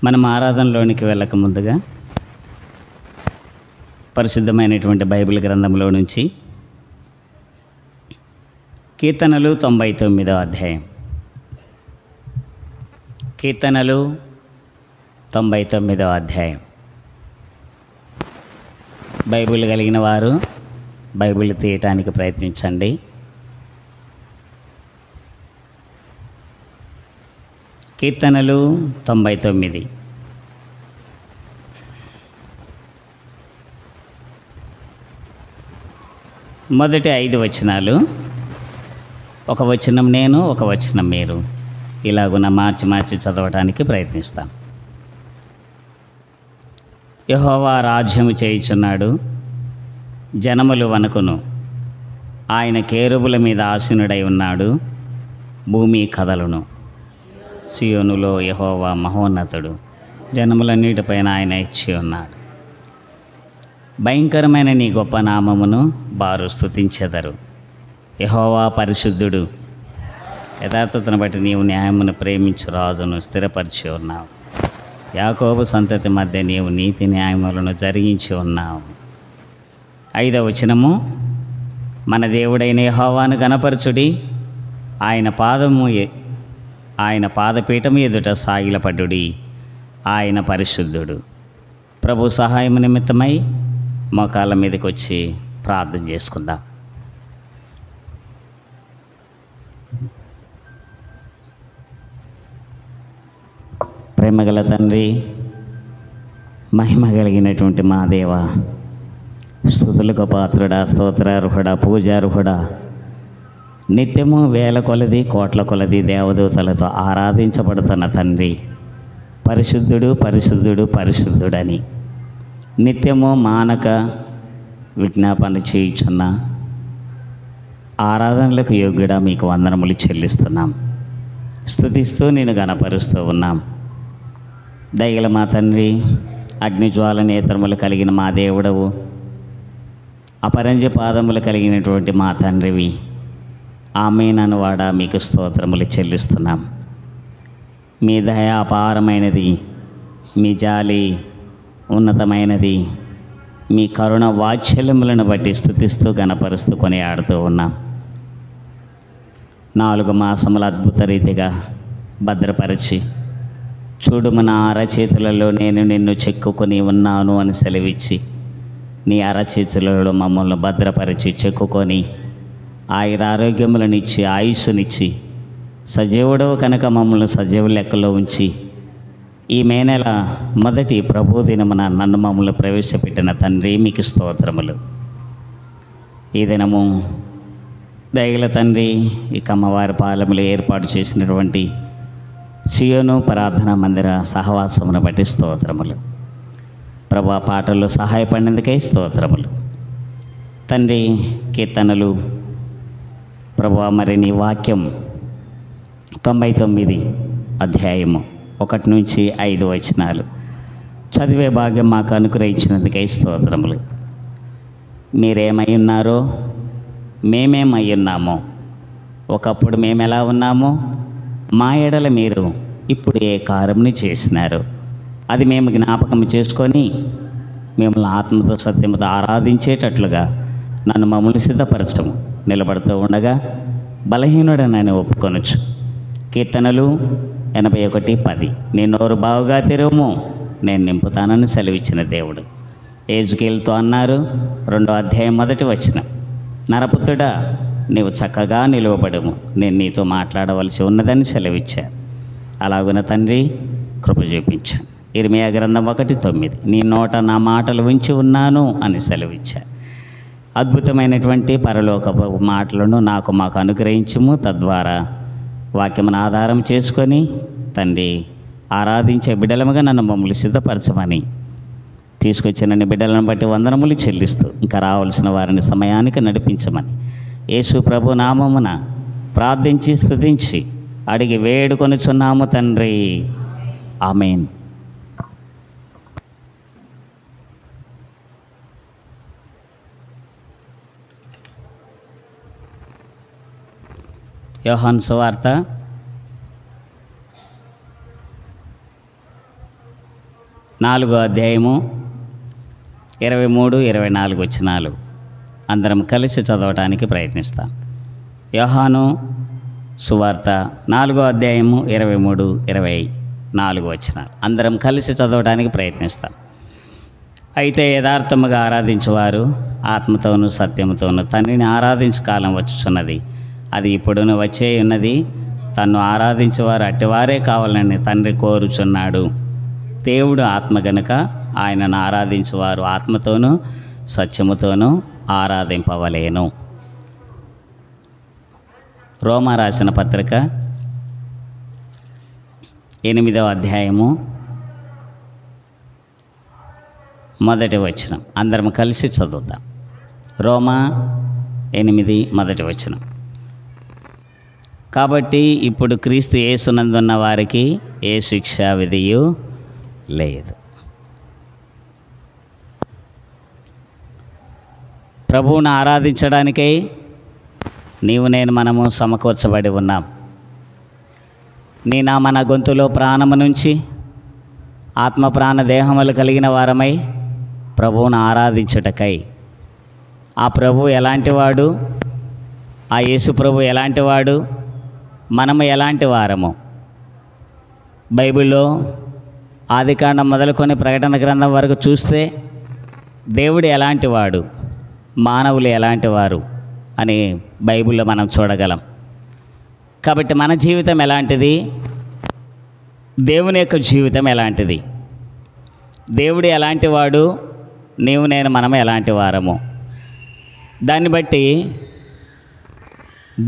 మనం ఆరాధనలోనికి వెళ్ళక ముందుగా పరిశుద్ధమైనటువంటి బైబిల్ గ్రంథంలో నుంచి కీర్తనలు 99వ అధ్యాయం. కీర్తనలు 99వ అధ్యాయం. బైబిల్ కలిగిన వారు బైబిల్ తీయటానికి ప్రయత్నించండి. కీర్తనలు 99. మొదటి 5 వచనాలు, ఒక వచనం నేను, ఒక వచనం మీరు, ఇలాగున మార్చి చదవటానికి ప్రయత్నిస్తాం. యెహోవా రాజ్యము చేయుచున్నాడు, జనములు వణకును. ఆయన కేరుబుల మీద ఆసీనుడై ఉన్నాడు, భూమి కదలును. సియోనులో యెహోవా మహోన్నతుడు, జనములన్నిటిపైన ఆయన ఇచ్చి ఉన్నాడు. భయంకరమైన నీ గొప్ప నామమును వారు స్తుతించెదరు. యెహోవా పరిశుద్ధుడు, యథార్థతను బట్టి నీవు న్యాయమును ప్రేమించు రాజును స్థిరపరిచి ఉన్నావు. యాకోబు సంతతి మధ్య నీవు నీతి న్యాయములను జరిగించి ఉన్నావు. 5వ వచనము, మన దేవుడైన యెహోవాను గణపరచుడి, ఆయన పాదపీఠము ఎదుట సాగిలపడ్డుడి, ఆయన పరిశుద్ధుడు. ప్రభు సహాయము నిమిత్తమై మోకాళ్ళ మీదకి వచ్చి ప్రార్థన చేసుకుందాం. ప్రేమగల తండ్రి, మహిమ కలిగినటువంటి మా దేవ, స్తుతులకు పాత్రుడా, స్తోత్రార్హుడా, పూజార్హుడా, నిత్యము వేల కొలది కోట్ల కొలది దేవదూతలతో ఆరాధించబడుతున్న తండ్రి, పరిశుద్ధుడు పరిశుద్ధుడు పరిశుద్ధుడని నిత్యము మానక విజ్ఞాపన చేయుచున్న ఆరాధనలకు యోగ్యుడా మీకు వందనములు చెల్లిస్తున్నాం. స్తుతిస్తూ నేను గణపరుస్తూ ఉన్నాం. దయగల మా తండ్రి, అగ్నిజ్వాల నేత్రములు కలిగిన మా దేవుడవు, అపరంజ పాదములు కలిగినటువంటి మా తండ్రివి, ఆమేనను వాడా మీకు స్తోత్రములు చెల్లిస్తున్నాం. మీ దయ అపారమైనది, మీ జాలి ఉన్నతమైనది, మీ కరుణ వాత్సల్యములను బట్టి స్తుతిస్తూ గణపరుస్తూ కొనియాడుతూ ఉన్నాం. 4 మాసముల అద్భుత రీతిగా భద్రపరిచి, చూడుము నా అరచేతులలో నేను నిన్ను చెక్కుకొని ఉన్నాను అని సెలవిచ్చి, నీ అరచేతులలో మమ్మల్ని భద్రపరిచి చెక్కుకొని ఆరోగ్యములనిచ్చి ఆయుష్నిచ్చి సజీవుడవు కనుక మమ్మల్ని సజీవ లెక్కలో ఉంచి ఈ మే నెల మొదటి ప్రభు దినమున నన్ను మమ్మల్ని ప్రవేశపెట్టిన తండ్రి మీకు స్తోత్రములు. ఈ దినము దయగల తండ్రి, ఈ కమ్మవారి పాలెములు ఏర్పాటు చేసినటువంటి సియోను ప్రార్థనా మందిర సహవాసమును బట్టి స్తోత్రములు. ప్రభు పాటల్లో సహాయపడినందుకై స్తోత్రములు తండ్రి. కీర్తనలు ప్రభు, మరి నీ వాక్యం 99 అధ్యాయము 1 నుంచి 5 వచనాలు చదివే భాగ్యం మాకు అనుగ్రహించినందుకై స్తోత్రములు. మీరేమై ఉన్నారో మేమేమై ఉన్నామో, ఒకప్పుడు మేము ఎలా ఉన్నామో మా ఎడల మీరు ఇప్పుడు ఏ కార్యముని చేసినారు అది మేము జ్ఞాపకం చేసుకొని మిమ్మల్ని ఆత్మతో సత్యముతో ఆరాధించేటట్లుగా నన్ను మమ్మల్ని సిద్ధపరచము. నిలబడుతూ ఉండగా బలహీనుడనని ఒప్పుకొనొచ్చు. కీర్తనలు 81:10, నీ నోరు బావుగా తెరవము, నేను నింపుతానని సెలవిచ్చిన దేవుడు. ఎజెకియేలుతో అన్నారు, 2వ అధ్యాయం 1వ వచనం, నరపుత్రుడా నీవు చక్కగా నిలువబడుము, నేను నీతో మాట్లాడవలసి ఉన్నదని సెలవిచ్చారు. అలాగున తండ్రి కృప చూపించాను. ఇర్మియా గ్రంథం 1:9, నీ నోట నా మాటలు ఉంచి ఉన్నాను అని సెలవిచ్చారు. అద్భుతమైనటువంటి పరలోకపు మాటలను మాకు అనుగ్రహించుము. తద్వారా వాక్యమును ఆధారం చేసుకొని తండ్రి ఆరాధించే బిడ్డలముగా నన్ను మమ్మల్ని సిద్ధపరచమని తీసుకొచ్చిన బిడ్డలను బట్టి వందనములు చెల్లిస్తూ ఇంకా రావాల్సిన వారిని సమయానికి నడిపించమని యేసు ప్రభు నామమున ప్రార్థించి స్తుతించి అడిగి వేడుకొనుచున్నాము తండ్రి, ఆమేన్. యోహాను సువార్త 4వ అధ్యాయము 23, 24 వచనాలు అందరం కలిసి చదవటానికి ప్రయత్నిస్తాం. యోహాను సువార్త 4వ అధ్యాయము 23, 24 వచనాలు అందరం కలిసి చదవడానికి ప్రయత్నిస్తాం. అయితే యథార్థముగా ఆరాధించువారు ఆత్మతోనూ సత్యముతోనూ తండ్రిని ఆరాధించు కాలం వచ్చుచున్నది, అది ఇప్పుడును వచ్చే ఉన్నది. తన్ను ఆరాధించేవారు అట్టివారే కావాలని తండ్రి కోరుచున్నాడు. దేవుడు ఆత్మ గనుక ఆయనను ఆరాధించువారు ఆత్మతోనూ సత్యముతోనూ ఆరాధింపవలేను. రోమా రాసిన పత్రిక 8వ అధ్యాయము 1వ వచనం అందరం కలిసి చదువుతాం. రోమా 8, 1వ వచనం. కాబట్టి ఇప్పుడు క్రీస్తు యేసునందున్న వారికి ఏ శిక్షా విధియు లేదు. ప్రభువును ఆరాధించడానికై నీవు నేను మనము సమకూర్చబడి ఉన్నాం. నా మన గొంతులో ప్రాణము నుంచి ఆత్మ ప్రాణ దేహములు కలిగిన వారమై ప్రభువును ఆరాధించుటకై. ఆ ప్రభు ఎలాంటివాడు, ఆ యేసు ప్రభు ఎలాంటివాడు, మనము ఎలాంటి వారము? బైబిల్లో ఆదికాండం మొదలుకొని ప్రకటన గ్రంథం వరకు చూస్తే దేవుడు ఎలాంటివాడు, మానవులు ఎలాంటివారు అని బైబిల్లో మనం చూడగలం. కాబట్టి మన జీవితం ఎలాంటిది, దేవుని యొక్క జీవితం ఎలాంటిది, దేవుడు ఎలాంటివాడు, నీవు నేను మనము ఎలాంటి వారము, దాన్ని బట్టి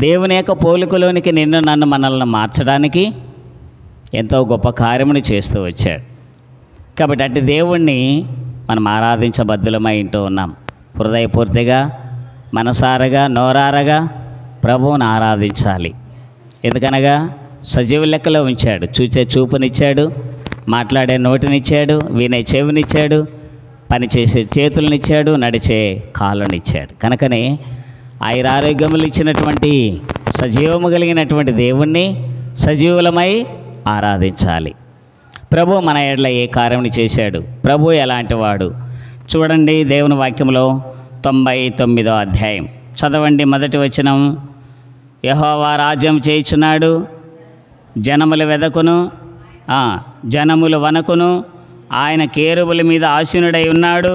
దేవుని యొక్క పోలికలోనికి నిన్ను నన్ను మనల్ని మార్చడానికి ఎంతో గొప్ప కార్యముని చేస్తూ వచ్చాడు. కాబట్టి అట్టి దేవుణ్ణి మనం ఆరాధించబద్దులమై ఉంటూ ఉన్నాం. హృదయపూర్తిగా, మనసారగా, నోరారగా ప్రభువుని ఆరాధించాలి. ఎందుకనగా సజీవ లెక్కలో ఉంచాడు. చూచే చూపునిచ్చాడు, మాట్లాడే నోటినిచ్చాడు, వినే చెవినిచ్చాడు, పనిచేసే చేతులనిచ్చాడు, నడిచే కాళ్ళనిచ్చాడు. కనుకనే ఆయురారోగ్యములు ఇచ్చినటువంటి సజీవము కలిగినటువంటి దేవుణ్ణి సజీవులమై ఆరాధించాలి. ప్రభు మన ఎడల ఏ కార్యముని చేశాడు, ప్రభు ఎలాంటి వాడు చూడండి. దేవుని వాక్యంలో 99వ అధ్యాయం చదవండి. 1వ వచనం. యెహోవా రాజ్యం చేయుచున్నాడు, జనములు వెదకును, జనములు వనకును, ఆయన కేరుబుల మీద ఆసీనుడై ఉన్నాడు,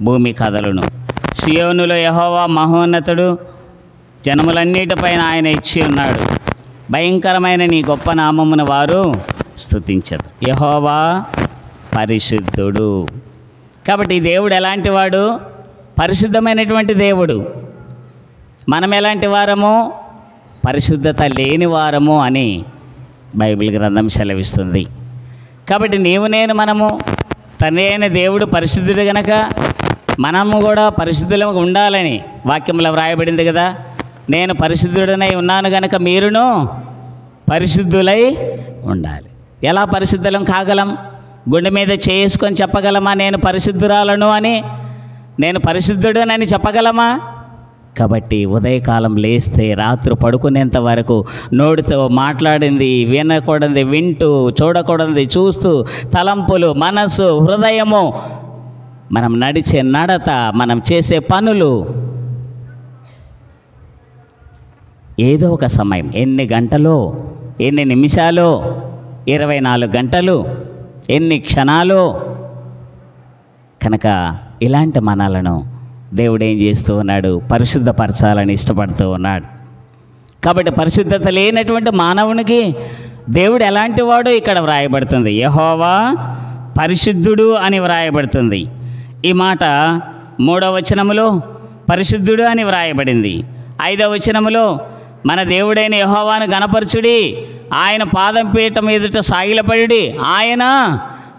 భూమి కదలును. సియోనులో యెహోవా మహోన్నతుడు, జనములన్నిటిపైన ఆయన ఇచ్చి ఉన్నాడు. భయంకరమైన నీ గొప్ప నామమును వారు స్తుతించదు. యెహోవా పరిశుద్ధుడు. కాబట్టి ఈ దేవుడు ఎలాంటి వాడు? పరిశుద్ధమైనటువంటి దేవుడు. మనం ఎలాంటి వారము? పరిశుద్ధత లేని వారము అని బైబిల్ గ్రంథం సెలవిస్తుంది. కాబట్టి నీవు నేను మనము తండ్రి అయిన దేవుడు పరిశుద్ధుడు గనక మనము కూడా పరిశుద్ధులుగా ఉండాలని వాక్యంలో వ్రాయబడింది కదా. నేను పరిశుద్ధుడనై ఉన్నాను గనక మీరును పరిశుద్ధులై ఉండాలి. ఎలా పరిశుద్ధులం కాగలం? గుండె మీద చేసుకొని చెప్పగలమా నేను పరిశుద్ధురాలను అని? నేను పరిశుద్ధుడనని చెప్పగలమా? కాబట్టి ఉదయకాలం లేస్తే రాత్రి పడుకునేంత వరకు నోటితో మాట్లాడింది వినకూడదు వింటూ, చూడకూడదు చూస్తూ, తలంపులు, మనసు, హృదయము, మనం నడిచే నడత, మనం చేసే పనులు, ఏదో ఒక సమయం, ఎన్ని గంటలో, ఎన్ని నిమిషాలు, 24 గంటలు, ఎన్ని క్షణాలు. కనుక ఇలాంటి మనలను దేవుడు ఏం చేస్తూ ఉన్నాడు? పరిశుద్ధపరచాలని ఇష్టపడుతూ ఉన్నాడు. కాబట్టి పరిశుద్ధత లేనటువంటి మానవునికి దేవుడు ఎలాంటి వాడో ఇక్కడ వ్రాయబడుతుంది. యెహోవా పరిశుద్ధుడు అని వ్రాయబడుతుంది. ఈ మాట 3వ వచనములో పరిశుద్ధుడు అని వ్రాయబడింది. 5వ వచనములో మన దేవుడైన యెహోవాను గణపరచుడి, ఆయన పాదం పీఠం ఎదుట సాగిలపడి, ఆయన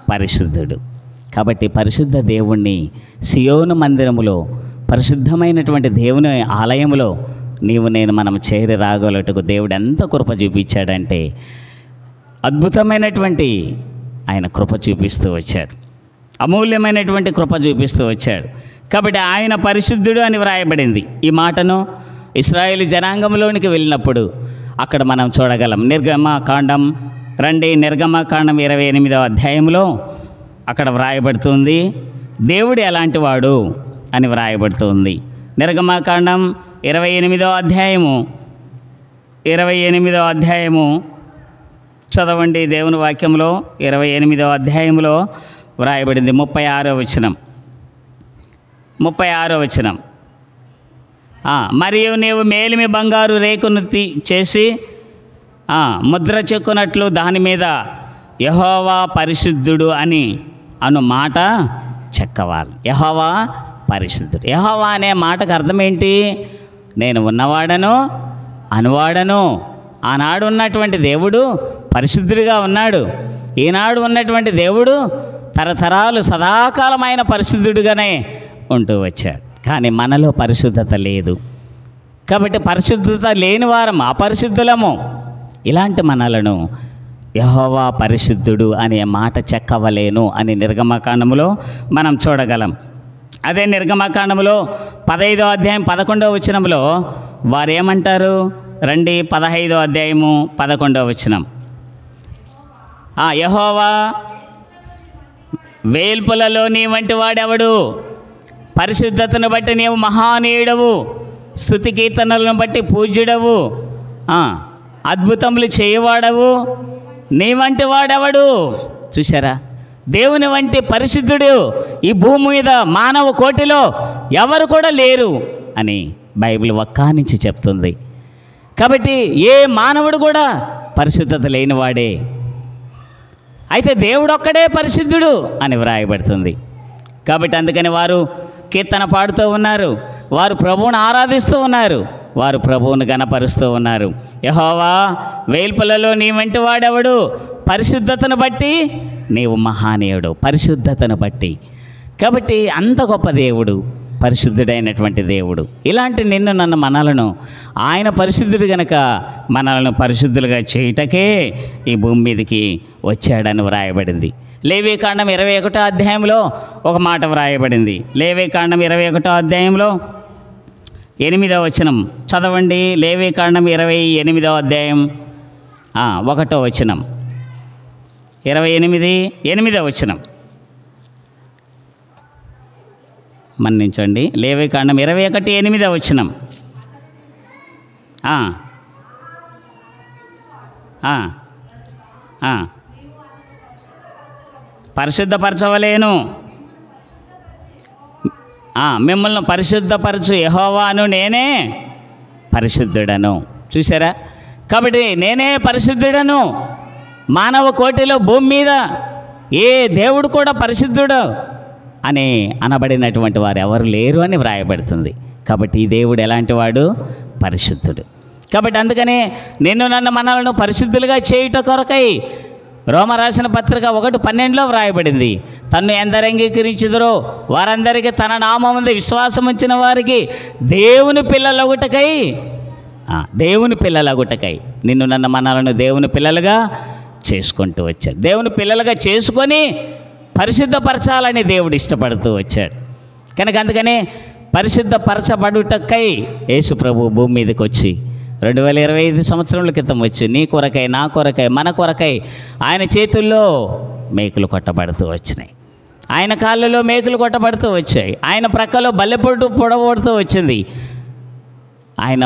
పరిశుద్ధుడు. కాబట్టి పరిశుద్ధ దేవుణ్ణి సియోను మందిరములో, పరిశుద్ధమైనటువంటి దేవుని ఆలయములో నీవు నేను మనం చేరి రాగలటకు దేవుడు ఎంత కృప చూపించాడంటే అద్భుతమైనటువంటి ఆయన కృప చూపిస్తూ వచ్చాడు. అమూల్యమైనటువంటి కృప చూపిస్తూ వచ్చాడు. కాబట్టి ఆయన పరిశుద్ధుడు అని వ్రాయబడింది. ఈ మాటను ఇశ్రాయేలు జనాంగంలోనికి వెళ్ళినప్పుడు అక్కడ మనం చూడగలం. నిర్గమకాండం 28వ అధ్యాయంలో అక్కడ వ్రాయబడుతుంది. దేవుడు ఎలాంటి వాడు అని వ్రాయబడుతుంది. నిర్గమాకాండం 28వ అధ్యాయము చదవండి. దేవుని వాక్యంలో 28వ అధ్యాయంలో వ్రాయబడింది 36వ వచనం. మరియు నీవు మేలిమి బంగారు రేకును చేసి ముద్ర చెక్కునట్లు దాని మీద యెహోవా పరిశుద్ధుడు అని అను మాట చెక్కవాలి. యెహోవా పరిశుద్ధుడు. యెహోవా అనే మాటకు అర్థం ఏంటి? నేను ఉన్నవాడను అనువాడను. ఆనాడు ఉన్నటువంటి దేవుడు పరిశుద్ధుడిగా ఉన్నాడు. ఈనాడు ఉన్నటువంటి దేవుడు తరతరాలు సదాకాలమైన పరిశుద్ధుడిగానే ఉంటూ వచ్చాడు. కానీ మనలో పరిశుద్ధత లేదు. కాబట్టి పరిశుద్ధత లేని వారం అపరిశుద్ధులము. ఇలాంటి మనలను యెహోవా పరిశుద్ధుడు అనే మాట చెక్కవలేను అని నిర్గమకాండములో మనం చూడగలం. అదే నిర్గమకాండములో 15వ అధ్యాయం 11వ వచనంలో వారు ఏమంటారు? రండి, 15వ అధ్యాయము 11వ వచనం. యెహోవా వేల్పులలో నీ వంటి వాడెవడు? పరిశుద్ధతను బట్టి నీవు మహానీయుడవు, స్తుతి కీర్తనలను బట్టి పూజ్యుడవు, అద్భుతములు చేయవాడవు, నీ వంటి వాడెవడు? చూసారా, దేవుని వంటి పరిశుద్ధుడు ఈ భూమి మీద మానవ కోటిలో ఎవరు కూడా లేరు అని బైబిల్ ఒక్కానించి చెప్తుంది. కాబట్టి ఏ మానవుడు కూడా పరిశుద్ధత లేనివాడే. అయితే దేవుడు ఒక్కడే పరిశుద్ధుడు అని వ్రాయబడుతుంది. కాబట్టి అందుకని వారు కీర్తన పాడుతూ ఉన్నారు, వారు ప్రభువును ఆరాధిస్తూ ఉన్నారు, వారు ప్రభువును గణపరుస్తూ ఉన్నారు. యెహోవా వేల్పులలో నీ వంటి వాడెవడు? పరిశుద్ధతను బట్టి నీవు మహానీయుడు, పరిశుద్ధతను బట్టి. కాబట్టి అంత గొప్ప దేవుడు, పరిశుద్ధుడైనటువంటి దేవుడు. ఇలాంటి నిన్ను నన్ను మనలను ఆయన పరిశుద్ధుడు గనక మనలను పరిశుద్ధులుగా చేయుటకే ఈ భూమి మీదకి వచ్చాడని వ్రాయబడింది. లేవీకాండం 21వ అధ్యాయంలో ఒక మాట వ్రాయబడింది. లేవీకాండం 21వ అధ్యాయంలో 8వ వచనం చదవండి. లేవీకాండం 28వ అధ్యాయం 1వ వచనం, 8వ వచనం మన్నించండి. లేవీకాండం 21:8వ వచనం. పరిశుద్ధపరచవలేను, మిమ్మల్ని పరిశుద్ధపరచు యెహోవాను నేనే పరిశుద్ధుడను. చూసారా? కాబట్టి నేనే పరిశుద్ధుడను. మానవ కోటిలో భూమి మీద ఏ దేవుడు కూడా పరిశుద్ధుడు అని అనబడినటువంటి వారు ఎవరు లేరు అని వ్రాయబడుతుంది. కాబట్టి ఈ దేవుడు ఎలాంటి వాడు? పరిశుద్ధుడు. కాబట్టి అందుకనే నిన్ను నన్ను మనలను పరిశుద్ధులుగా చేయుట కొరకై రోమ రాసిన పత్రిక 1:12లో వ్రాయబడింది. తన్ను ఎందరు అంగీకరించుదురో వారందరికీ తన నామముందు విశ్వాసం ఉంచిన వారికి దేవుని పిల్లలగుటకై నిన్ను నన్ను మనలను దేవుని పిల్లలుగా చేసుకుంటూ వచ్చాడు. దేవుని పిల్లలుగా చేసుకొని పరిశుద్ధపరచాలని దేవుడు ఇష్టపడుతూ వచ్చాడు. కనుక అందుకని పరిశుద్ధపరచబడుటకై యేసు ప్రభు భూమి మీదకి వచ్చి 2025 సంవత్సరముల క్రితం వచ్చి నీ కొరకై, నా కొరకై, మన కొరకై ఆయన చేతుల్లో మేకులు కొట్టబడుతూ వచ్చినాయి, ఆయన కాళ్ళలో మేకులు కొట్టబడుతూ వచ్చాయి, ఆయన ప్రక్కలో బల్లెపొట్టు పొడబడుతూ వచ్చింది, ఆయన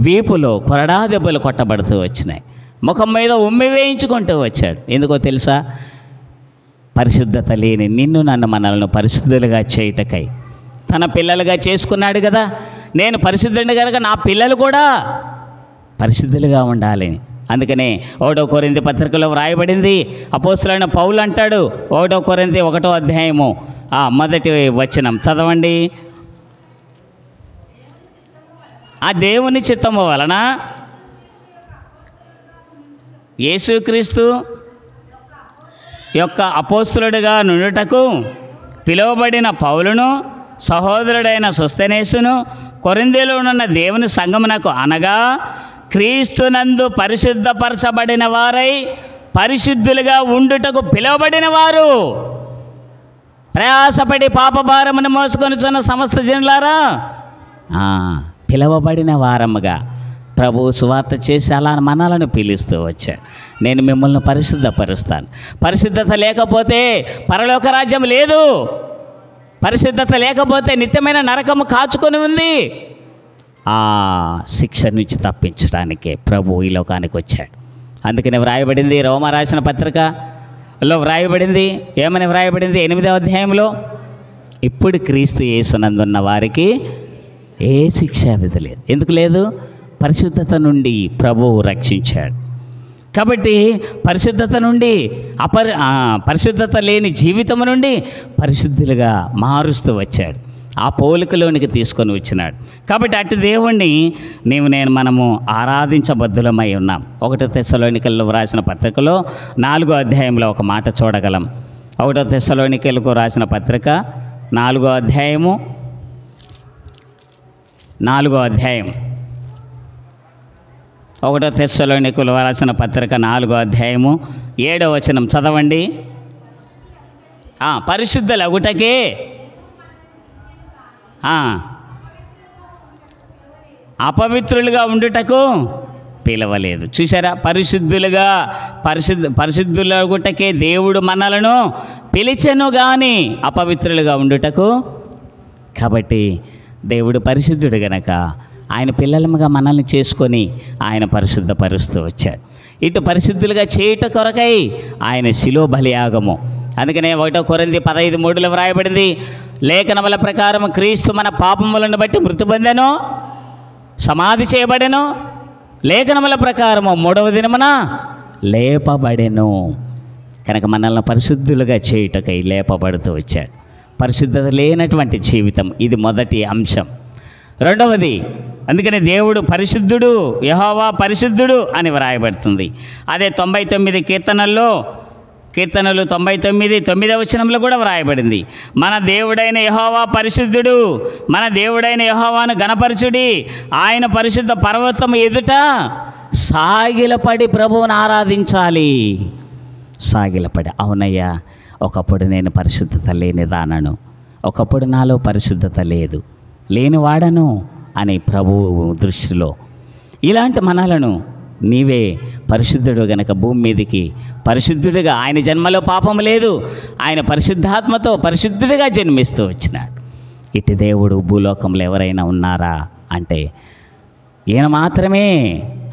వీపులో కొరడా దెబ్బలు కొట్టబడుతూ వచ్చినాయి, ముఖం మీద ఉమ్మి వేయించుకుంటూ వచ్చాడు. ఎందుకో తెలుసా? పరిశుద్ధత లేని నిన్ను నన్ను మనల్ని పరిశుద్ధులుగా చేయుటకై తన పిల్లలుగా చేసుకున్నాడు కదా. నేను పరిశుద్ధుడిని కనుక నా పిల్లలు కూడా పరిశుద్ధులుగా ఉండాలి. అందుకనే 1వ కొరింథీ పత్రికలో వ్రాయబడింది. అపోస్తలుడైన పౌలు అంటాడు, 1వ కొరింథీ 1వ అధ్యాయము 1వ వచనం చదవండి. ఆ దేవుని చిత్తము వలన యేసుక్రీస్తు యొక్క అపోస్తలుడిగా నుండుటకు పిలువబడిన పౌలును, సహోదరుడైన సొస్తెనేసును కొరింథీలో ఉన్న దేవుని సంఘమునకు, అనగా క్రీస్తునందు పరిశుద్ధపరచబడిన వారై పరిశుద్ధులుగా ఉండుటకు పిలువబడిన వారు, ప్రయాసపడి పాపభారమును మోసుకొనుచున్న సమస్త జనులారా, పిలువబడిన వారముగా ప్రభు సువార్త చేసి అలా మనలను పిలుస్తూ వచ్చాడు. నేను మిమ్మల్ని పరిశుద్ధపరుస్తాను. పరిశుద్ధత లేకపోతే పరలోక రాజ్యం లేదు. పరిశుద్ధత లేకపోతే నిత్యమైన నరకము కాచుకొని ఉంది. ఆ శిక్ష నుంచి తప్పించడానికే ప్రభు ఈ లోకానికి వచ్చాడు. అందుకనే వ్రాయబడింది, రోమా రాసిన పత్రికలో వ్రాయబడింది. ఏమని వ్రాయబడింది? 8వ అధ్యాయంలో, ఇప్పుడు క్రీస్తు యేసునందున్న వారికి ఏ శిక్షా విధి లేదు. ఎందుకు లేదు? పరిశుద్ధత నుండి ప్రభువు రక్షించాడు. కాబట్టి పరిశుద్ధత నుండి పరిశుద్ధత లేని జీవితం నుండి పరిశుద్ధులుగా మారుస్తూ వచ్చాడు. ఆ పోలికలోనికి తీసుకొని వచ్చినాడు. కాబట్టి అటు దేవుణ్ణి మనము ఆరాధించబద్ధులమై ఉన్నాం. 1 తెస్సలోనికల్లో వ్రాసిన పత్రికలో 4వ అధ్యాయంలో ఒక మాట చూడగలం. 1 తెస్సలోనికలకు రాసిన పత్రిక 4వ అధ్యాయము 1 తెస్సలోనికలు రాసిన పత్రిక 4వ అధ్యాయము 7వ వచనం చదవండి. పరిశుద్ధులగుటకే అపవిత్రులుగా ఉండుటకు పిలవలేదు. చూసారా? పరిశుద్ధులగుటకే దేవుడు మనలను పిలిచెను కానీ అపవిత్రులుగా ఉండుటకు. కాబట్టి దేవుడు పరిశుద్ధుడు గనక ఆయన పిల్లలముగా మనల్ని చేసుకొని ఆయన పరిశుద్ధపరుస్తూ వచ్చాడు. ఇటు పరిశుద్ధులుగా చేయుట కొరకై ఆయన శిలో బలియాగము. అందుకనే 1 కొరింథీ 15:3 వ్రాయబడింది, లేఖనముల ప్రకారం క్రీస్తు మన పాపములను బట్టి మృతి పొందెను, సమాధి చేయబడెను, లేఖనముల ప్రకారము 3వ దినమున లేపబడెను. కనుక మనల్ని పరిశుద్ధులుగా చేయుటకై లేపబడుతూ వచ్చాడు. పరిశుద్ధత లేనటువంటి జీవితం, ఇది మొదటి అంశం. రెండవది, అందుకని దేవుడు పరిశుద్ధుడు, యెహోవా పరిశుద్ధుడు అని వ్రాయబడుతుంది. అదే 99 కీర్తనలు 99 9వ వచనంలో కూడా వ్రాయబడింది, మన దేవుడైన యెహోవా పరిశుద్ధుడు, మన దేవుడైన యెహోవాను గణపరచుడి, ఆయన పరిశుద్ధ పర్వతం ఎదుట సాగిలపడి ప్రభువును ఆరాధించాలి. సాగిలపడి, అవునయ్యా, ఒకప్పుడు నేను పరిశుద్ధత లేనిదానను, ఒకప్పుడు నాలో పరిశుద్ధత లేనివాడను అని ప్రభువు దృష్టిలో ఇలాంటి మనలను నీవే పరిశుద్ధుడు గనక భూమి మీదకి పరిశుద్ధుడిగా, ఆయన జన్మలో పాపం లేదు, ఆయన పరిశుద్ధాత్మతో పరిశుద్ధుడిగా జన్మిస్తూ వచ్చినాడు. ఇటు దేవుడు భూలోకంలో ఎవరైనా ఉన్నారా అంటే ఈయన మాత్రమే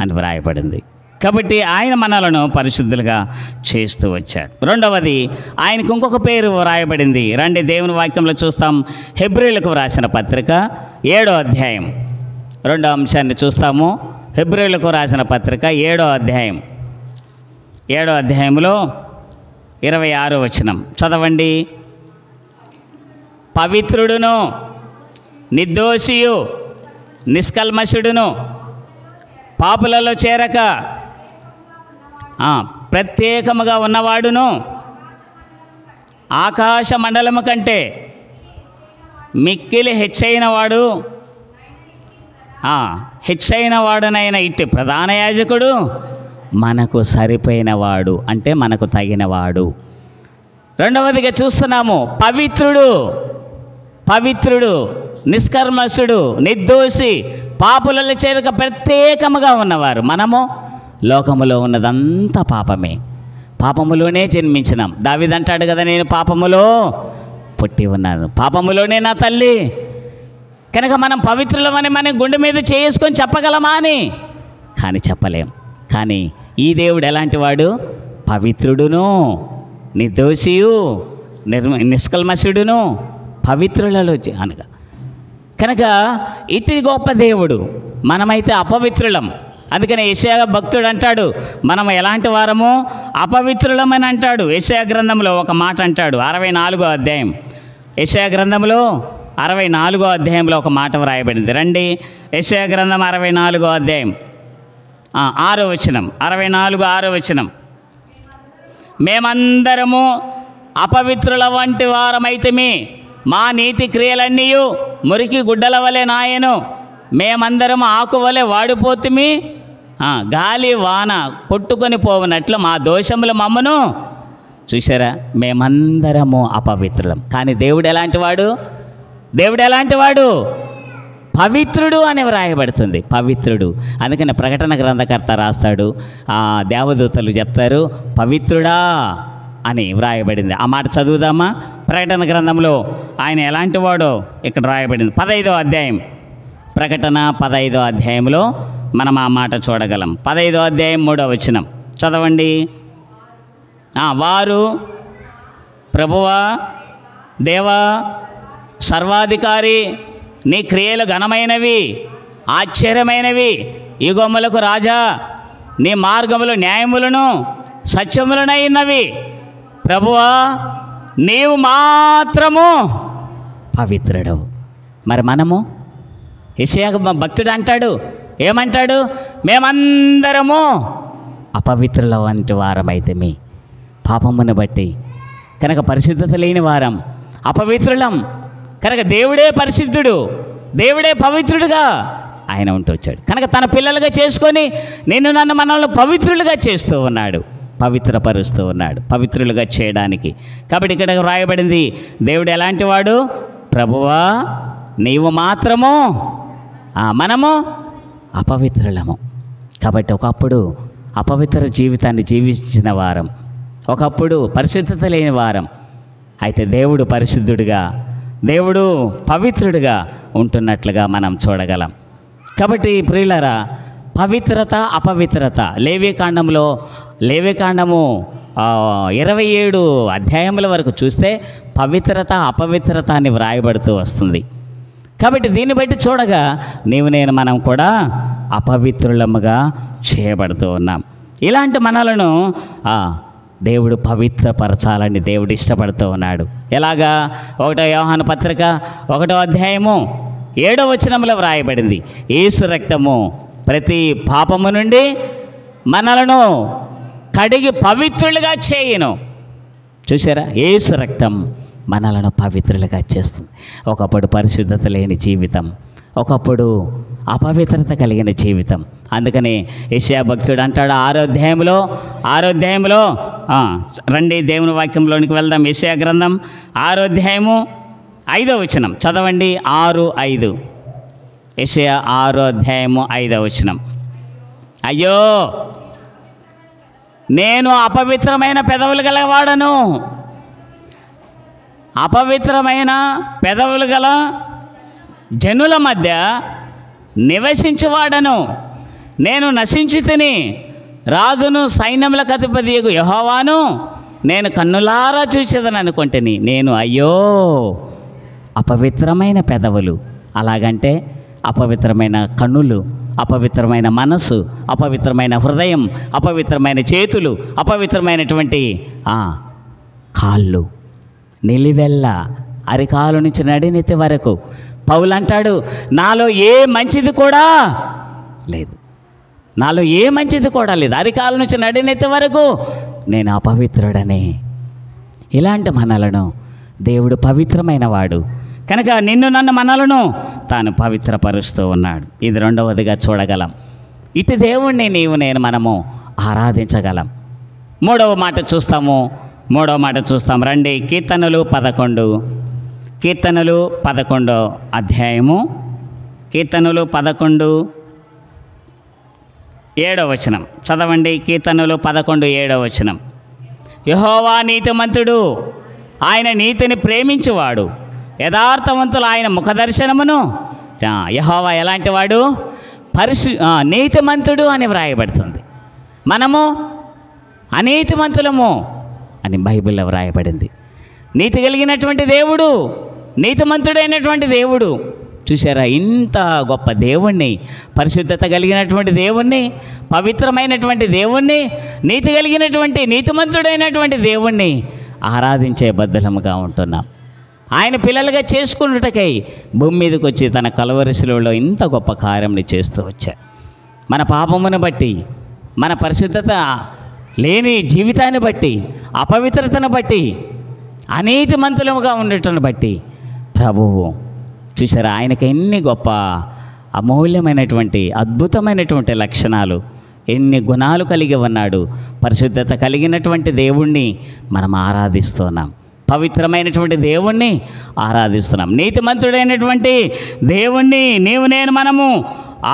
అని వ్రాయబడింది. కాబట్టి ఆయన మనలను పరిశుద్ధులుగా చేస్తూ వచ్చాడు. రెండవది, ఆయనకు ఇంకొక పేరు వ్రాయబడింది. రండి దేవుని వాక్యంలో చూస్తాం. హెబ్రీయులకు వ్రాసిన పత్రిక 7వ అధ్యాయం 2వ అంశాన్ని చూస్తాము. హెబ్రీయులకు రాసిన పత్రిక 7వ అధ్యాయం 7వ అధ్యాయంలో 26వ వచనం చదవండి. పవిత్రుడును, నిర్దోషియు, నిష్కల్మషుడును, పాపులలో చేరక ప్రత్యేకముగా ఉన్నవాడును, ఆకాశ మండలము కంటే మిక్కిలి హెచ్చైన వాడునైన ఇట్టి ప్రధాన యాజకుడు మనకు సరిపోయినవాడు, అంటే మనకు తగినవాడు. రెండవదిగా చూస్తున్నాము, పవిత్రుడు, నిష్కల్మషుడు, నిర్దోషి, పాపులలో చేరక ప్రత్యేకముగా ఉన్నవారు. మనము లోకములో ఉన్నదంతా పాపములోనే జన్మించినాం. దావీదు అంటాడు కదా, నేను పాపములో పుట్టి ఉన్నాను, పాపములోనే నా తల్లి. కనుక మనం పవిత్రులమని మనం గుండె మీద చేసుకొని చెప్పగలమా అని? కానీ చెప్పలేం. కానీ ఈ దేవుడు ఎలాంటి వాడు? పవిత్రుడును, నిర్దోషియు, నిష్కల్మషుడును, పవిత్రులలో అనగా. కనుక ఇటు గొప్ప దేవుడు, మనమైతే అపవిత్రులం. అందుకని యెషయా భక్తుడు అంటాడు, మనం ఎలాంటి వారము? అపవిత్రులమని అంటాడు. యెషయా గ్రంథంలో ఒక మాట అంటాడు, 64వ అధ్యాయం, యెషయా గ్రంథంలో 64వ అధ్యాయంలో ఒక మాట వ్రాయబడింది. రండి, యెషయా గ్రంథం 64వ అధ్యాయం 6వ వచనం, 64:6వ వచనం. మేమందరము అపవిత్రుల వంటి వారమైతిమి, మా నీతి క్రియలన్నీ మురికి గుడ్డల వలె నాయను, మేమందరము ఆకు వలె వాడిపోతుమి, గాలి వాన కొట్టుకొని పోవునట్లు మా దోషములు మమ్మను. చూసారా? మేమందరము అపవిత్రులం. కానీ దేవుడు ఎలాంటి వాడు? పవిత్రుడు అని వ్రాయబడుతుంది, పవిత్రుడు. అందుకని ప్రకటన గ్రంథకర్త రాస్తాడు, దేవదూతలు చెప్తారు పవిత్రుడా అని వ్రాయబడింది. ఆ మాట చదువుదామా? ప్రకటన గ్రంథంలో ఆయన ఎలాంటి వాడో ఇక్కడ వ్రాయబడింది. 15వ అధ్యాయం, ప్రకటన 15వ అధ్యాయంలో మనం ఆ మాట చూడగలం. 15వ అధ్యాయం 3వ వచనం చదవండి. వారు ప్రభువా, దేవా, సర్వాధికారి, నీ క్రియలు ఘనమైనవి, ఆశ్చర్యమైనవి, యుగములకు రాజా, నీ మార్గములు న్యాయములను సత్యములనైనవి. ప్రభువా, నీవు మాత్రము పవిత్రుడవు. మరి మనము, యెషయా భక్తుడు అంటాడు, ఏమంటాడు? మేమందరము అపవిత్రుల వంటి వారమైతిమి, పాపమును బట్టి. కనుక పరిశుద్ధత లేని వారం, అపవిత్రులం. కనుక దేవుడే పరిశుద్ధుడు, దేవుడే పవిత్రుడుగా ఆయన ఉంటూ వచ్చాడు. కనుక తన పిల్లలుగా చేసుకొని నన్ను మనల్ని పవిత్రులుగా చేస్తూ ఉన్నాడు, పవిత్రపరుస్తూ ఉన్నాడు, పవిత్రులుగా చేయడానికి. కాబట్టి ఇక్కడ వ్రాయబడింది, దేవుడు ఎలాంటి వాడు? ప్రభువా, నీవు మాత్రము, మనము అపవిత్రులము. కాబట్టి ఒకప్పుడు అపవిత్ర జీవితాన్ని జీవించిన వారం, ఒకప్పుడు పరిశుద్ధత లేని వారం. అయితే దేవుడు పరిశుద్ధుడిగా, దేవుడు పవిత్రుడిగా ఉంటున్నట్లుగా మనం చూడగలం. కాబట్టి ప్రియులారా, పవిత్రత, అపవిత్రత లేవికాండము 27 అధ్యాయముల వరకు చూస్తే పవిత్రత, అపవిత్రత అని వ్రాయబడుతూ వస్తుంది. కాబట్టి దీన్ని బట్టి చూడగా మనం కూడా అపవిత్రులముగా చేయబడుతూ ఉన్నాం. ఇలాంటి మనలను దేవుడు పవిత్రపరచాలని దేవుడు ఇష్టపడుతూ ఉన్నాడు. ఎలాగా? 1వ యోహాను పత్రిక 1వ అధ్యాయము 7వ వచనంలో వ్రాయబడింది, యేసు రక్తము ప్రతి పాపము నుండి మనలను కడిగి పవిత్రులుగా చేయును. చూసారా? యేసు రక్తం మనలను పవిత్రులుగా చేస్తుంది. ఒకప్పుడు పరిశుద్ధత లేని జీవితం, ఒకప్పుడు అపవిత్రత కలిగిన జీవితం. అందుకని యెషయా భక్తుడు అంటాడు 6వ అధ్యాయంలో రండి దేవుని వాక్యంలోనికి వెళ్దాం. యెషయా గ్రంథం 6వ అధ్యాయము 5వ వచనం చదవండి. 6:5 యెషయా 6వ అధ్యాయము 5వ వచనం. అయ్యో, నేను అపవిత్రమైన పెదవులు గలవాడను, అపవిత్రమైన పెదవులు గల జనుల మధ్య నివసించువాడను, నేను నశించి తిని రాజును సైన్యములకు అధిపతియగు యెహోవాను నేను కన్నులారా చూసేదని అనుకుంటుని. నేను అయ్యో, అపవిత్రమైన పెదవులు, అలాగంటే అపవిత్రమైన కన్నులు, అపవిత్రమైన మనసు, అపవిత్రమైన హృదయం, అపవిత్రమైన చేతులు, అపవిత్రమైనటువంటి కాళ్ళు, నిలివెల్ల అరికాలు నుంచి నడినెత్తి వరకు. పౌలు అంటాడు, నాలో ఏ మంచిది కూడా లేదు, నాలో ఏ మంచిది కూడా లేదు, అరికాల నుంచి నడినెత్తి వరకు నేను అపవిత్రుడనే. ఇలాంటి మనలను దేవుడు పవిత్రమైన వాడు కనుక నన్ను మనలను తాను పవిత్రపరుస్తూ ఉన్నాడు. ఇది రెండవదిగా చూడగలం. ఇటు దేవుణ్ణి మనము ఆరాధించగలం. మూడవ మాట చూస్తాం. రండి, కీర్తనలు 11 అధ్యాయము, కీర్తనలు 11:7 వచనం చదవండి. కీర్తనలు 11:7 వచనం. యెహోవా నీతిమంతుడు, ఆయన నీతిని ప్రేమించువాడు, యథార్థవంతులు ఆయన ముఖదర్శనమును. యెహోవా ఎలాంటి వాడు? నీతిమంతుడు అని వ్రాయబడుతుంది. మనము అనీతిమంతులము అని బైబిల్లో వ్రాయబడింది. నీతి కలిగినటువంటి దేవుడు, నీతిమంతుడైనటువంటి దేవుడు. చూసారా? ఇంత గొప్ప దేవుణ్ణి, పరిశుద్ధత కలిగినటువంటి దేవుణ్ణి, పవిత్రమైనటువంటి దేవుణ్ణి, నీతి కలిగినటువంటి నీతిమంతుడైనటువంటి దేవుణ్ణి ఆరాధించే బద్ధలముగా ఉంటున్నాం. ఆయన పిల్లలుగా చేసుకున్నటకై భూమి మీదకి వచ్చి తన కలువరి శిలువలో ఇంత గొప్ప కార్యంని చేస్తూ వచ్చారు. మన పాపమును బట్టి, మన పరిశుద్ధత లేని జీవితాన్ని బట్టి, అపవిత్రతను బట్టి, అనీతిమంతులముగా ఉండటం బట్టి ప్రభువు చూసారా, ఆయనకి ఎన్ని గొప్ప అమూల్యమైనటువంటి అద్భుతమైనటువంటి లక్షణాలు, ఎన్ని గుణాలు కలిగి ఉన్నాడు. పరిశుద్ధత కలిగినటువంటి దేవుణ్ణి మనం ఆరాధిస్తున్నాం. పవిత్రమైనటువంటి దేవుణ్ణి ఆరాధిస్తున్నాం. నీతిమంతుడైనటువంటి దేవుణ్ణి మనము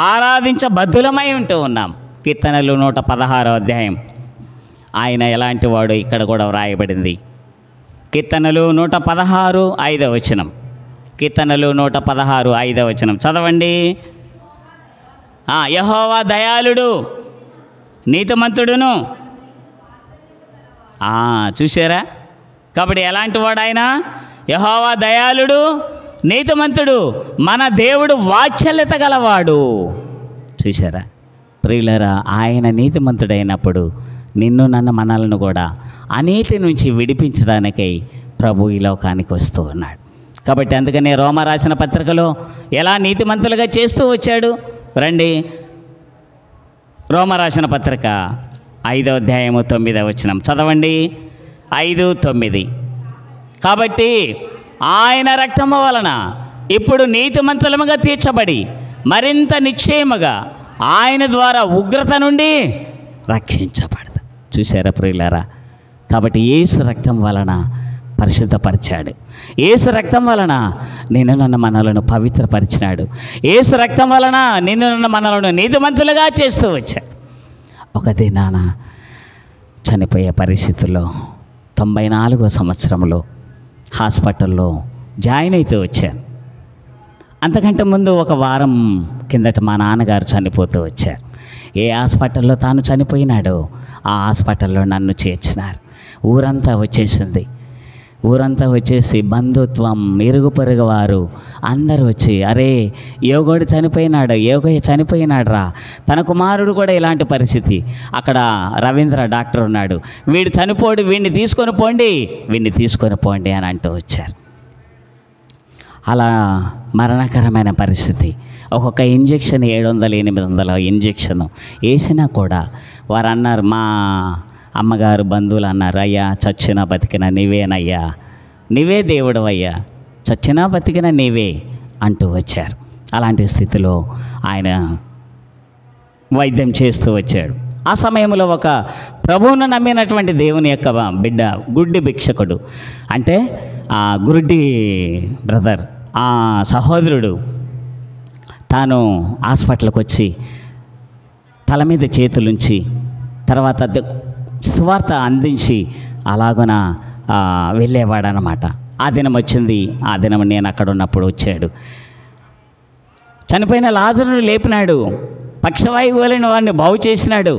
ఆరాధించబద్ధులమై ఉంటూ ఉన్నాం. కీర్తనలు 116వ అధ్యాయం ఆయన ఎలాంటి వాడు ఇక్కడ కూడా వ్రాయబడింది. కీర్తనలు 116 5వ వచనం. కీర్తనలు 116 5వ వచనం చదవండి. యెహోవా దయాళుడు నీతిమంతుడును. చూసారా? కాబట్టి ఎలాంటి వాడు ఆయన? యెహోవా దయాళుడు నీతిమంతుడు, మన దేవుడు వాత్సల్యత గలవాడు. చూసారా ప్రియులారా? ఆయన నీతిమంతుడైనప్పుడు నన్ను మనలను కూడా అనీతి నుంచి విడిపించడానికై ప్రభు ఈ లోకానికి వస్తూ ఉన్నాడు. కాబట్టి అందుకనే రోమా రాసిన పత్రికలో ఎలా నీతిమంతులుగా చేస్తూ వచ్చాడు. రండి, రోమా రాసిన పత్రిక 5వ అధ్యాయము 9వ వచనం చదవండి. 5:9. కాబట్టి ఆయన రక్తము వలన ఇప్పుడు నీతిమంతులముగా తీర్చబడి మరింత నిశ్చయముగా ఆయన ద్వారా ఉగ్రత నుండి రక్షించబడదు. చూసారా ప్రియులారా? కాబట్టి యేసు రక్తం వలన పరిశుద్ధపరిచాడు. యేసు రక్తం వలన నన్ను మనలను పవిత్రపరిచినాడు. యేసు రక్తం వలన నన్ను మనలను నీతిమంతులుగా చేస్తూ వచ్చాడు. ఒక దినాన చనిపోయే పరిస్థితుల్లో 94వ సంవత్సరంలో హాస్పిటల్లో జాయిన్ అవుతూ వచ్చాను. అంతకంటే ముందు ఒక వారం కిందట మా నాన్నగారు చనిపోతూ వచ్చారు. ఏ హాస్పిటల్లో తాను చనిపోయినాడో ఆ హాస్పిటల్లో నన్ను చేర్చినారు. ఊరంతా వచ్చేసింది. ఊరంతా వచ్చేసి బంధుత్వం, ఇరుగు పొరుగు వారు అందరూ వచ్చి, అరే యోగోడు చనిపోయినాడు రా, తన కుమారుడు కూడా ఇలాంటి పరిస్థితి. అక్కడ రవీంద్ర డాక్టర్ ఉన్నాడు, వీడు చనిపోడు, వీడిని తీసుకొని పోండి అని అంటూ వచ్చారు. అలా మరణకరమైన పరిస్థితి. ఒక్కొక్క ఇంజెక్షన్ 700-800 ఇంజెక్షన్ వేసినా కూడా వారు అన్నారు, మా అమ్మగారు బంధువులు అన్నారు, అయ్యా చచ్చినా బతికినా నీవేనయ్యా, నీవే దేవుడు అయ్యా, చచ్చినా బతికినా నీవే అంటూ వచ్చారు. అలాంటి స్థితిలో ఆయన వైద్యం చేస్తూ వచ్చాడు. ఆ సమయంలో ఒక ప్రభువును నమ్మినటువంటి దేవుని యొక్క బిడ్డ, గుడ్డి భిక్షకుడు, అంటే ఆ గుడ్డి బ్రదర్, ఆ సహోదరుడు తాను హాస్పిటల్కి వచ్చి తల మీద చేతులుంచి తర్వాత సువార్త అందించి అలాగున వెళ్ళేవాడనమాట. ఆ దినం వచ్చింది. ఆ దినం నేను అక్కడ ఉన్నప్పుడు వచ్చాడు. చనిపోయిన లాజరును లేపినాడు, పక్షవాయువు వలన వాడిని బాగు చేసినాడు.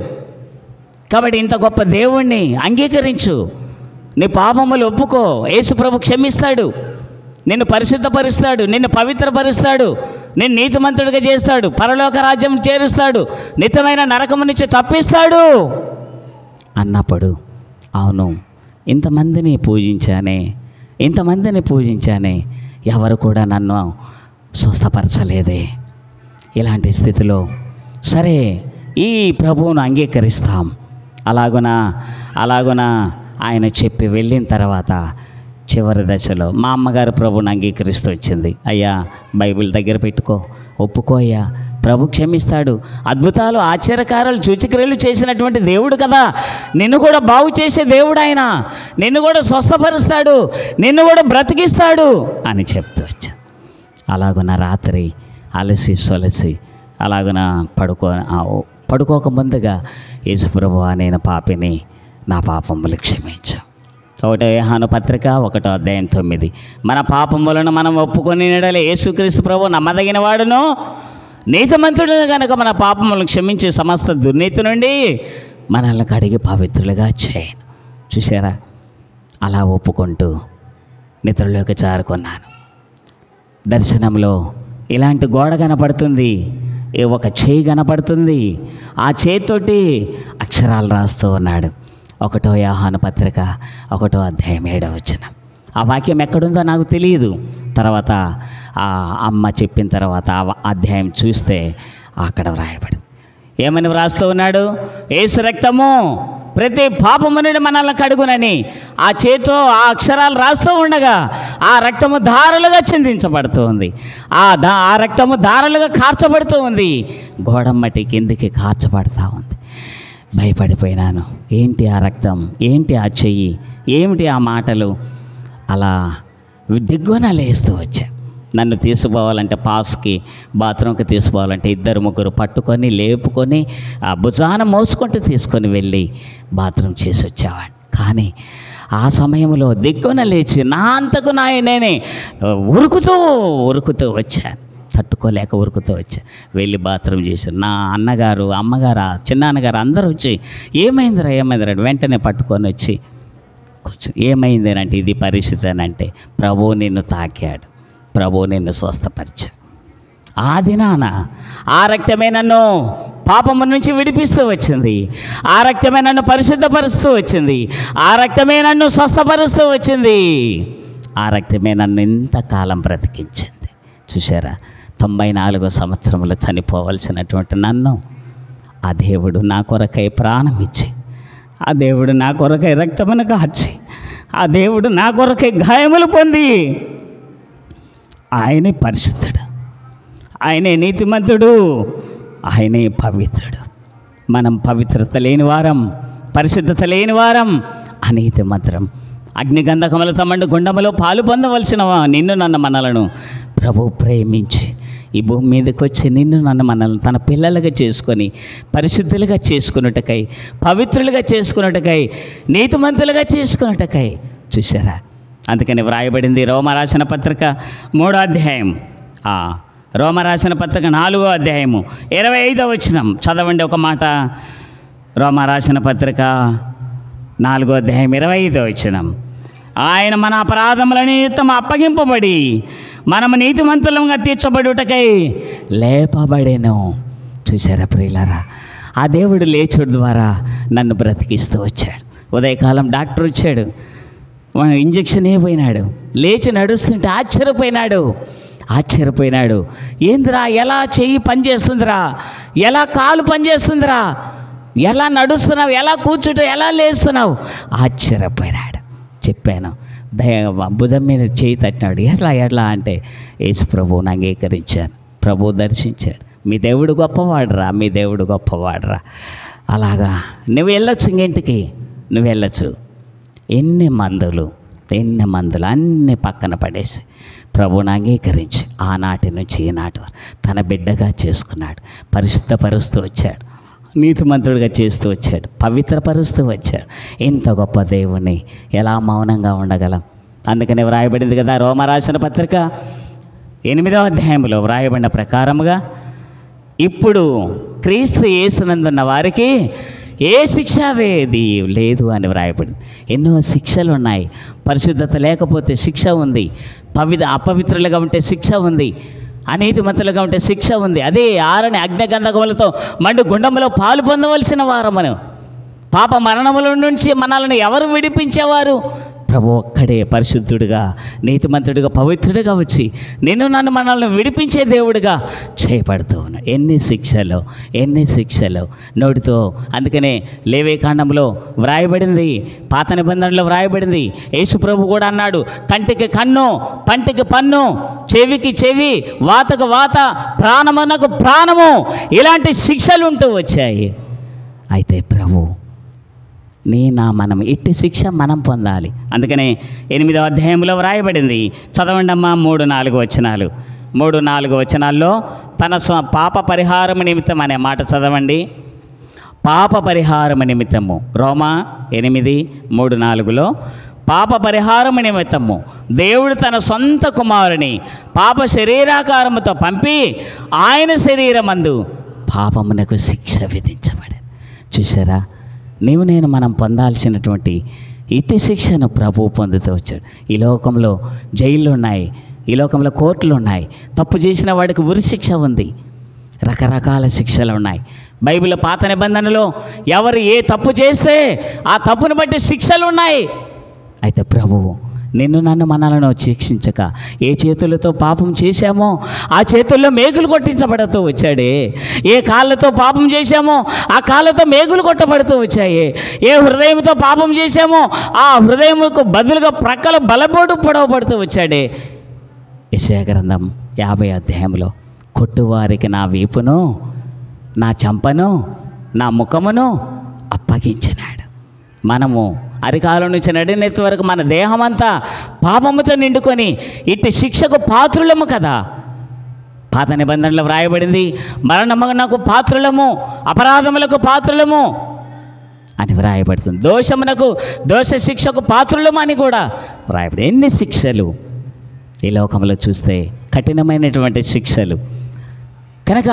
కాబట్టి ఇంత గొప్ప దేవుణ్ణి అంగీకరించు, నీ పాపములు ఒప్పుకో, యేసు ప్రభు క్షమిస్తాడు, నిన్ను పరిశుద్ధపరుస్తాడు, నిన్ను పవిత్రపరుస్తాడు, నిన్ను నీతిమంతుడిగా చేస్తాడు, పరలోక రాజ్యం చేరుస్తాడు, నిత్యమైన నరకము నుంచి తప్పిస్తాడు అన్నప్పుడు, అవును ఇంతమందిని పూజించానే ఎవరు కూడా నన్ను స్వస్థపరచలేదే. ఇలాంటి స్థితిలో సరే ఈ ప్రభువును అంగీకరిస్తాం. అలాగున ఆయన చెప్పి వెళ్ళిన తర్వాత చివరి దశలో మా అమ్మగారు ప్రభువుని అంగీకరిస్తూ వచ్చింది. అయ్యా బైబిల్ దగ్గర పెట్టుకో, ఒప్పుకో అయ్యా, ప్రభు క్షమిస్తాడు, అద్భుతాలు ఆశ్చర్యకారాలు సూచక్రియలు చేసినటువంటి దేవుడు కదా, నిన్ను కూడా బాగు చేసే దేవుడు ఆయన, నిన్ను కూడా స్వస్థపరుస్తాడు, నిన్ను కూడా బ్రతికిస్తాడు అని చెప్తూ వచ్చాను. అలాగున రాత్రి అలసి సొలసి అలాగున పడుకోక ముందుగా యేసుప్రభువా నేను పాపిని, నా పాపములు క్షమించు. 1 యోహాను పత్రిక 1వ అధ్యాయం 9. మన పాపములను మనం ఒప్పుకొని యేసుక్రీస్తు ప్రభు నమ్మదగిన వాడును నీతిమంతుడును కనుక మన పాపములను క్షమించి సమస్త దుర్నీతి నుండి మనల్ని కడిగి పవిత్రులుగా చేయను. చూసారా? అలా ఒప్పుకుంటూ నిద్రలోకి జారుకున్నాను. దర్శనంలో ఇలాంటి గోడ కనపడుతుంది, ఒక చేయి కనపడుతుంది. ఆ చేతితోటి అక్షరాలు రాస్తూ ఉన్నాడు. 1 యోహాను పత్రిక 1వ అధ్యాయం 7వ వచనం. ఆ వాక్యం ఎక్కడుందో నాకు తెలియదు. తర్వాత ఆ అమ్మ చెప్పిన తర్వాత ఆ అధ్యాయం చూస్తే అక్కడ వ్రాయబడింది. ఏమని వ్రాస్తూ ఉన్నాడు? యేసు రక్తము ప్రతి పాపము నుండి మనల్ని కడుగునని ఆ చేతితో ఆ అక్షరాలు రాస్తూ ఉండగా ఆ రక్తము ధారలుగా చిందించబడుతూ ఉంది. ఆ రక్తము ధారలుగా కార్చబడుతూ ఉంది. గోడమ్మటి కిందికి కార్చబడుతూ ఉంది. భయపడిపోయినాను. ఏంటి ఆ రక్తం, ఏంటి ఆ చెయ్యి, ఏమిటి ఆ మాటలు? అలా దిగ్గున లేస్తూ వచ్చా. నన్ను తీసుకుపోవాలంటే పాస్కి బాత్రూమ్కి తీసుకుపోవాలంటే 2-3 పట్టుకొని లేపుకొని ఆ భుజాన మోసుకుంటూ తీసుకొని వెళ్ళి బాత్రూమ్ చేసి వచ్చేవాడిని. కానీ ఆ సమయంలో దిగ్గున లేచి నా అంతకు నేనే ఉరుకుతూ వచ్చాను. తట్టుకోలేక ఉరుకుతూ వచ్చా. వెళ్ళి బాత్రూమ్ చేశాను. నా అన్నగారు, అమ్మగారు, చిన్నాన్నగారు అందరూ వచ్చి ఏమైందిరా వెంటనే పట్టుకొని వచ్చి కొంచెం ఏమైంది అంటే ఇది పరిస్థితి అని అంటే ప్రభువు నిన్ను తాకాడు, ప్రభువు నిన్ను స్వస్థపరిచాడు. ఆ దినాన ఆ రక్తమే నన్ను పాపము నుంచి విడిపిస్తూ వచ్చింది, ఆ రక్తమే నన్ను పరిశుద్ధపరుస్తూ వచ్చింది, ఆ రక్తమే నన్ను స్వస్థపరుస్తూ వచ్చింది, ఆ రక్తమే నన్ను ఇంతకాలం బ్రతికించింది. చూసారా, 94 సంవత్సరంలో చనిపోవలసినటువంటి నన్ను ఆ దేవుడు నా కొరకై ప్రాణం ఇచ్చి, ఆ దేవుడు నా కొరకై రక్తమును కార్చి, ఆ దేవుడు నా కొరకై గాయములు పొంది, ఆయనే పరిశుద్ధుడు, ఆయనే నీతిమంతుడు, ఆయనే పవిత్రుడు. మనం పవిత్రత లేని వారం, పరిశుద్ధత లేని వారం, అనీతి మంత్రం అగ్నిగంధకములతో మండు గుండములో పాలు పొందవలసిన నిన్ను నన్ను మనలను ప్రభు ప్రేమించి ఈ భూమి మీదకి వచ్చి నిన్ను నన్ను మనల్ని తన పిల్లలుగా చేసుకొని పరిశుద్ధులుగా చేసుకున్నట్టుకై, పవిత్రులుగా చేసుకున్నట్టుకై, నీతిమంతులుగా చేసుకున్నట్టుకై. చూసారా, అందుకని వ్రాయబడింది రోమరాసిన పత్రిక 3వ అధ్యాయం, రోమరాసిన పత్రిక 4వ అధ్యాయము 25వ వచనం చదవండి ఒక మాట. రోమరాసిన పత్రిక 4వ అధ్యాయం 25వ వచనం. ఆయన మన అపరాధముల నిమిత్తం అప్పగింపబడి మనము నీతిమంతులంగా తీర్చబడుటకై లేపబడెను. చూసారా ప్రియులారా, ఆ దేవుడు లేచుడు ద్వారా నన్ను బ్రతికిస్తూ వచ్చాడు. ఉదయకాలం డాక్టర్ వచ్చాడు, ఇంజక్షన్ అయిపోయినాడు, లేచి నడుస్తుంటే ఆశ్చర్యపోయినాడు. ఏందిరా, ఎలా చెయ్యి పనిచేస్తుందిరా, ఎలా కాలు పనిచేస్తుందిరా, ఎలా నడుస్తున్నావు, ఎలా కూర్చుంటావు, ఎలా లేస్తున్నావు, ఆశ్చర్యపోయినాడు. చెప్పాను, భుజం మీద చేయి తట్టినాడు. ఎట్లా అంటే యేసు ప్రభువుని అంగీకరించాను, ప్రభువు దర్శించాడు. మీ దేవుడు గొప్పవాడురా. అలాగా నువ్వు వెళ్ళొచ్చు, ఇంటికి నువ్వు వెళ్ళొచ్చు. ఎన్ని మందులు అన్నీ పక్కన పడేసి ప్రభువుని అంగీకరించి ఆనాటి నుంచి ఈనాటి వరకు తన బిడ్డగా చేసుకున్నాడు, పరిశుద్ధపరుస్తూ వచ్చాడు, నీతిమంతుడిగా చేస్తూ వచ్చాడు, పవిత్రపరుస్తూ వచ్చాడు. ఇంత గొప్ప దేవుణ్ణి ఎలా మౌనంగా ఉండగలం? అందుకనే వ్రాయబడింది కదా, రోమరాసిన పత్రిక 8వ అధ్యాయంలో వ్రాయబడిన ప్రకారముగా ఇప్పుడు క్రీస్తు యేసునందున్న వారికి ఏ శిక్ష లేదు అని వ్రాయబడింది. ఎన్నో శిక్షలు ఉన్నాయి. పరిశుద్ధత లేకపోతే శిక్ష ఉంది, అపవిత్రులుగా ఉంటే శిక్ష ఉంది, అనీతిమంతులుగా ఉంటే శిక్ష ఉంది. అదే ఆరని అగ్నిగంధకములతో మండు గుండములో పాలు పొందవలసిన వారమను. పాప మరణముల నుంచి మనల్ని ఎవరు విడిపించేవారు? ప్రభు ఒక్కడే పరిశుద్ధుడిగా, నీతిమంతుడిగా, పవిత్రుడిగా వచ్చి నన్ను మనల్ని విడిపించే దేవుడిగా చేయబడుతూ ఉన్నాడు. ఎన్ని శిక్షలు నోటితో. అందుకనే లేవీకాండంలో వ్రాయబడింది, పాత నిబంధనలో వ్రాయబడింది. యేసు ప్రభు కూడా అన్నాడు, కంటికి కన్ను, పంటికి పన్ను, చెవికి చెవి, వాతకు వాత, ప్రాణమునకు ప్రాణము, ఇలాంటి శిక్షలు ఉంటూ వచ్చాయి. అయితే ప్రభు మనం ఇట్టి శిక్ష మనం పొందాలి. అందుకనే 8వ అధ్యాయంలో వ్రాయబడింది, చదవండి అమ్మా 3-4 వచనాలు. 3-4 వచనాల్లో తన పాప పరిహారము నిమిత్తం అనే మాట చదవండి. పాప పరిహారము నిమిత్తము, రోమా 8:3-4లో పాప పరిహారము నిమిత్తము దేవుడు తన సొంత కుమారుని పాప శరీరాకారముతో పంపి ఆయన శరీరమందు పాపమునకు శిక్ష విధించబడింది. చూసారా, మనం పొందాల్సినటువంటి ఇట్టి శిక్షను ప్రభువు పొందుతూ వచ్చాడు. ఈ లోకంలో జైళ్ళు ఉన్నాయి, ఈ లోకంలో కోర్టులు ఉన్నాయి. తప్పు చేసిన వాడికి ఉరి శిక్ష ఉంది, రకరకాల శిక్షలు ఉన్నాయి. బైబిల్ పాత నిబంధనలో ఎవరు ఏ తప్పు చేస్తే ఆ తప్పును బట్టి శిక్షలు ఉన్నాయి. అయితే ప్రభువు నన్ను మనలను శిక్షించక ఏ చేతులతో పాపం చేశామో ఆ చేతుల్లో మేకులు కొట్టించబడుతూ వచ్చాడే, ఏ కాళ్ళతో పాపం చేశామో ఆ కాళ్ళతో మేకులు కొట్టబడుతూ వచ్చాయి, ఏ హృదయంతో పాపం చేశామో ఆ హృదయముకు బదులుగా ప్రక్కల బలపోటు పొడవబడుతూ వచ్చాడే. యెషయా గ్రంథం 50వ అధ్యాయంలో కొట్టువారికి నా వీపును, నా చంపను, నా ముఖమును అప్పగించినాడు. మనము అరికాలం నుంచి నడినెత్తి వరకు మన దేహమంతా పాపముతో నిండుకొని ఇట్టి శిక్షకు పాత్రులము కదా. పాత నిబంధనలో వ్రాయబడింది, మరణమునకు పాత్రులము, అపరాధములకు పాత్రులము అని వ్రాయబడుతుంది. దోష శిక్షకు పాత్రులము అని కూడా వ్రాయబడి. ఎన్ని శిక్షలు ఈ లోకంలో చూస్తే, కఠినమైనటువంటి శిక్షలు. కనుక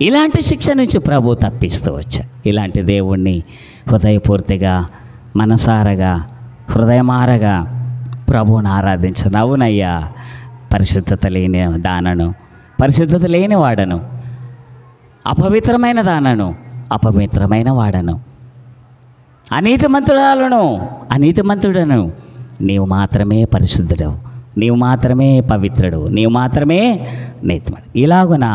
ఇలాంటి శిక్ష నుంచి ప్రభు తప్పిస్తూ వచ్చా. ఇలాంటి దేవుణ్ణి హృదయపూర్తిగా, మనసారగా, హృదయమారగా ప్రభువుని ఆరాధించను. అవునయ్యా, పరిశుద్ధత లేని దానను, పరిశుద్ధత లేని వాడను, అపవిత్రమైన దానను, అపవిత్రమైన వాడను, అనీతిమంతుడను. నీవు మాత్రమే పరిశుద్ధుడవు, నీవు మాత్రమే పవిత్రుడు, నీవు మాత్రమే నీతిమంతుడు. ఇలాగున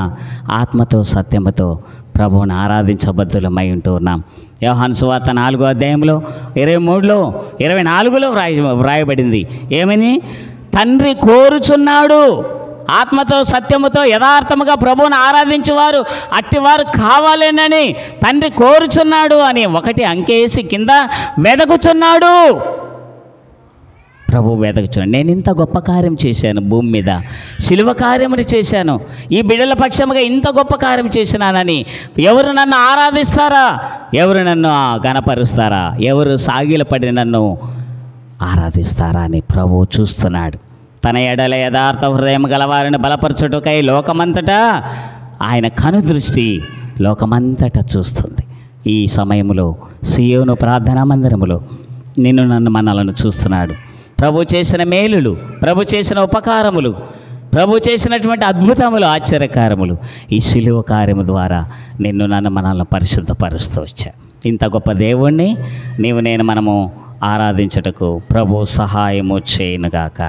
ఆత్మతో సత్యముతో ప్రభువుని ఆరాధించబద్దులమై ఉంటూ ఉన్నాం. యోహాను సువార్త 4వ అధ్యాయంలో 23లో 24లో వ్రాయబడింది ఏమని? తండ్రి కోరుచున్నాడు, ఆత్మతో సత్యముతో యథార్థముగా ప్రభువుని ఆరాధించేవారు అట్టివారు కావాలేనని తండ్రి కోరుచున్నాడు అని ఒకటి అంకేసి కింద వెదకుచున్నాడు. ప్రభు వెదకుచున్నాడు. నేను ఇంత గొప్ప కార్యం చేశాను భూమి మీద, శిలువ కార్యములు చేశాను, ఈ బిడ్డల పక్షముగా ఇంత గొప్ప కార్యం చేసినానని ఎవరు నన్ను ఆరాధిస్తారా, ఎవరు నన్ను గణపరుస్తారా, ఎవరు సాగిలపడి నన్ను ఆరాధిస్తారా అని ప్రభు చూస్తున్నాడు. తన ఎడల యథార్థ హృదయం గలవారిని బలపరచుటకై లోకమంతటా ఆయన కనుదృష్టి లోకమంతటా చూస్తుంది. ఈ సమయంలో సియోను ప్రార్థనా మందిరములో నన్ను మనలను చూస్తున్నాడు. ప్రభు చేసిన మేలులు, ప్రభు చేసిన ఉపకారములు, ప్రభు చేసినటువంటి అద్భుతములు, ఆశ్చర్యకారములు ఈ శిలువ కార్యము ద్వారా నన్ను మనల్ని పరిశుద్ధపరుస్తూ వచ్చా. ఇంత గొప్ప దేవుణ్ణి మనము ఆరాధించుటకు ప్రభు సహాయము చేయనుగాక.